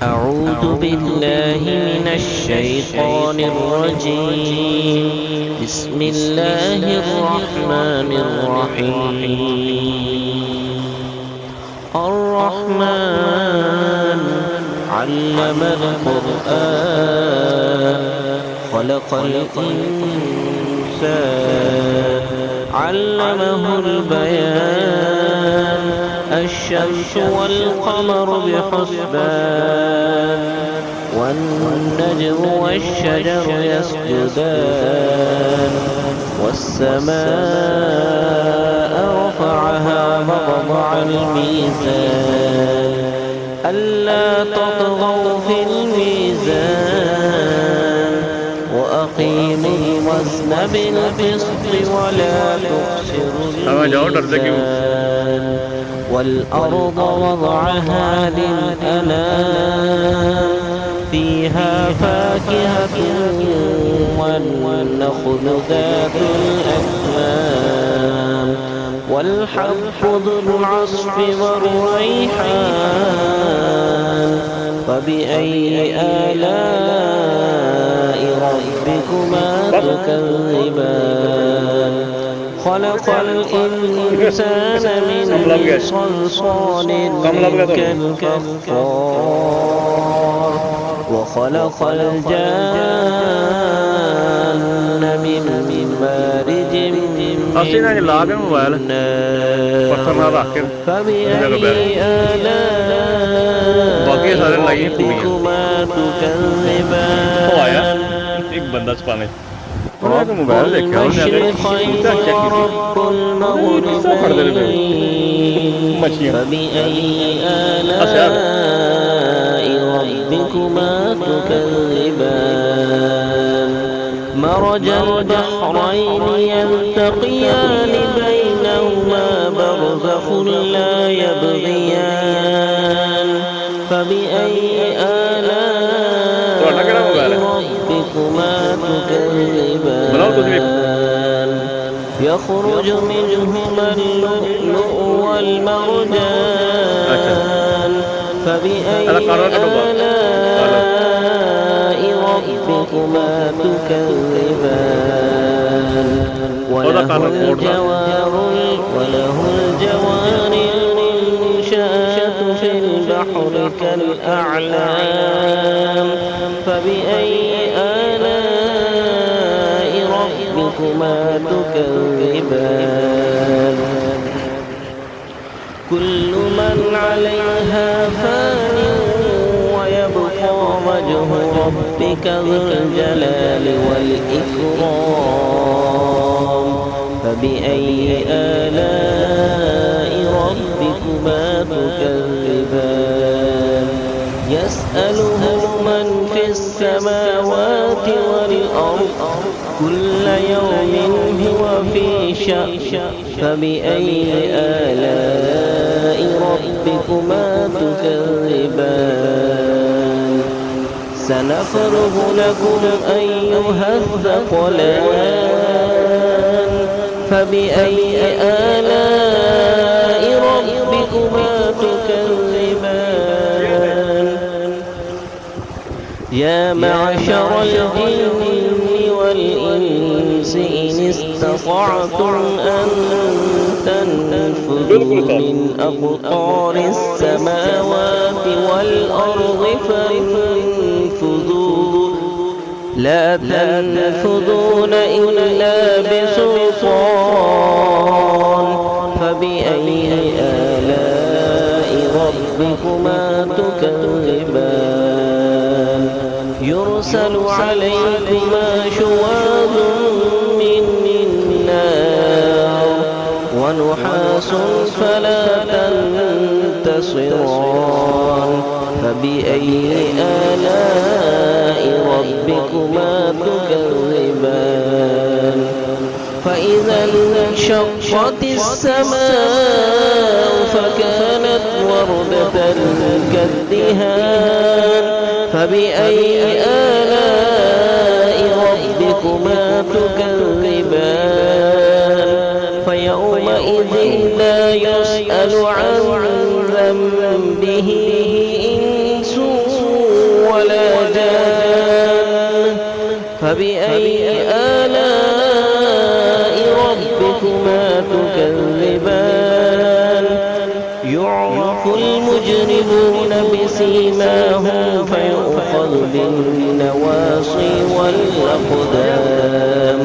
أعوذ بالله من الشيطان الرجيم. بسم الله الرحمن الرحيم. الرحمن علم القرآن خلق الإنسان علمه البيان الشمس والقمر بحسبان والنجم والشجر يسجدان والسماء رفعها ووضع الميزان ألا تطغوا في الميزان وأقيموا الوزن بالقسط ولا تخسروا الميزان والأرض وضعها للأنام فيها فاكهة والنخل ذات الأكمام والحب ذو العصف والريحان فبأي آلاء ربكما تكذبان خلق الإنسان من صلصال كالفخار وخلق الجان من مارج من نار فبأي آلاء ربكما تكذبان رب المشرقين ورب المغربين فبأي آلاء ربكما تكذبان مرج البحرين يلتقيان بينهما برزخ لا يبغيان فبأي آلاء ربكما تكذبان يخرج منهما اللؤلؤ والمرجان فبأي آلاء ربكما تكذبان وله الجوار المنشآت في البحر كالأعلام فبأي آلاء ربكما تكذبان كل من عليها فان ويبقى وجه ربك ذو الجلال والإكرام فبأي آلاء ربكما تكذبان يسأله من في السماوات والأرض كل يوم هو في شأن فبأي آلاء ربكما تكذبان سنفرغ لكم أيها الثقلان فبأي آلاء ربكما تكذبان يا معشر الجن والإنس إن استطعتم أن تنفذوا من أقطار السماوات والأرض فانفذوا لا تنفذون إلا بسلطان فبأي آلاء ربكما تكذبان يرسل عليكما شواظ من نار ونحاس فلا تنتصران فبأي آلاء ربكما تكذبان فإذا انشقت السماء فكانت وردة كالدهان فبأي آلاء ربكما تكذبان فيومئذ لا يسأل عن ذنبه إنس يعرف المجرمون بسيماهم فيؤخذ بالنواصي والأقدام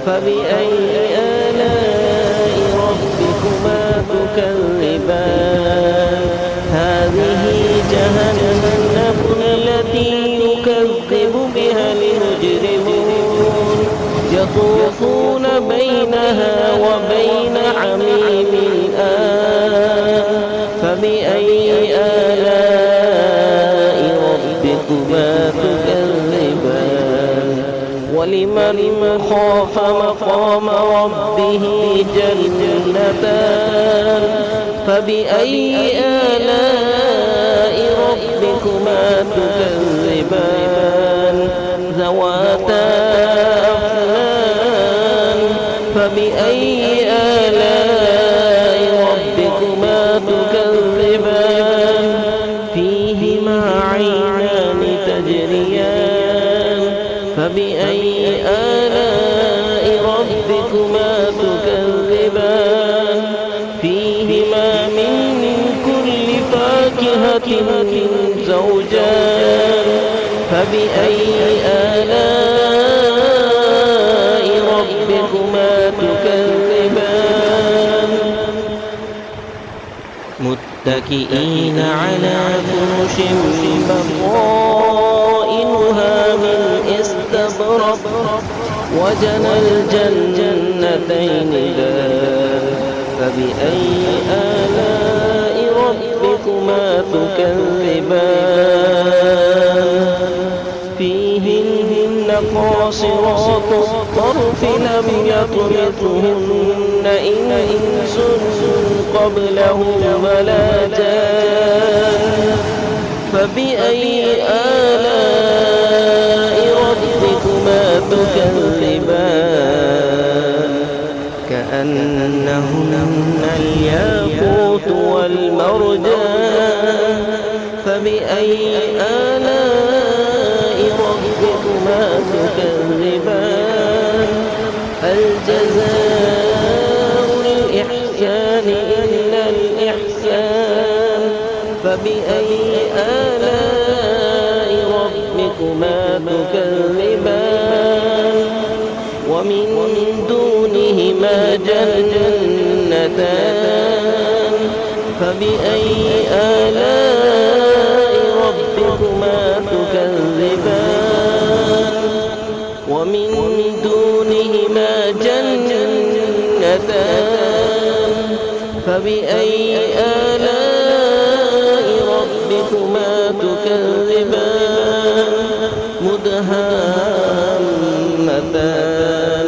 فبأي آلاء ربكما تكذبان هذه جهنم التي يكذب بها المجرمون يطوفون بينها وبين حميم آن فبأي آلاء ربكما تكذبان ولمن خاف مقام ربه جنتان فبأي آلاء ربكما تكذبان ذواتا أفنان فبأي آلاء ربكما تكذبان فيهما عينان تجريان فبأي آلاء ربكما تكذبان فيهما من كل فاكهة زوجان فبأي آلاء ربكما تكذبان متكئين على فرش بطائنها من استبرق وجنى الجنتين دان فبأي آلاء ربكما تكذبان فيهن قاصرات الطرف لم يطمثهن إنس قبلهم ولا جان فبأي آلاء ربكما تكذبان كأنهن الياقوت والمرجان فبأي آلاء ربكما تكذبان هل جزاء الإحسان إلا الإحسان فبأي آلاء ربكما تكذبان ومن دونهما جنتان فبأي آلاء ربكما تكذبان ومن دونهما جنتان فبأي آلاء ربكما تكذبان مدهامتان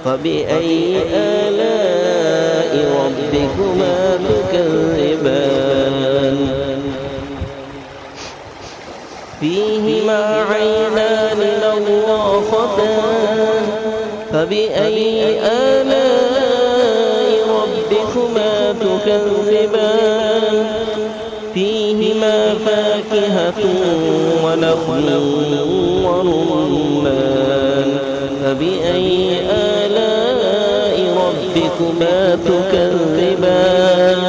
فبأي آلاء ربكما تكذبان فيهما عينان نضاختان فبأي آلاء ربكما تكذبان فيهما فاكهة ونخل ورمان فبأي آلاء ربكما تكذبان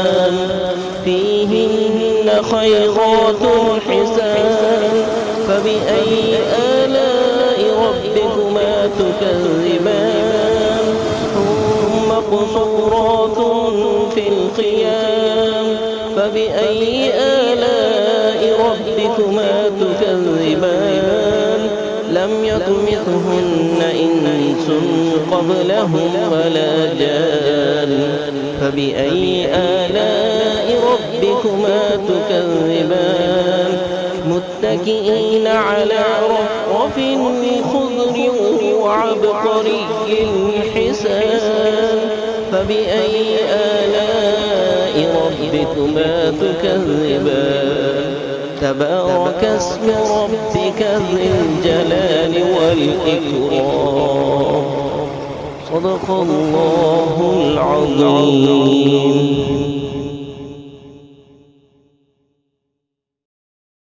فيهن خيرات حسان فبأي آلاء ربكما تكذبان هم مقصورات في الخيام فبأي آلاء ربكما تكذبان لم يطمثهن إنس قبلهم ولا جان فبأي آلاء ربكما تكذبان متكئين على رفرف خضر وعبقري حسان فبأي آلاء ربكما تكذبان تبارك اسم ربك ذي الجلال والإكرام صدق الله العظيم.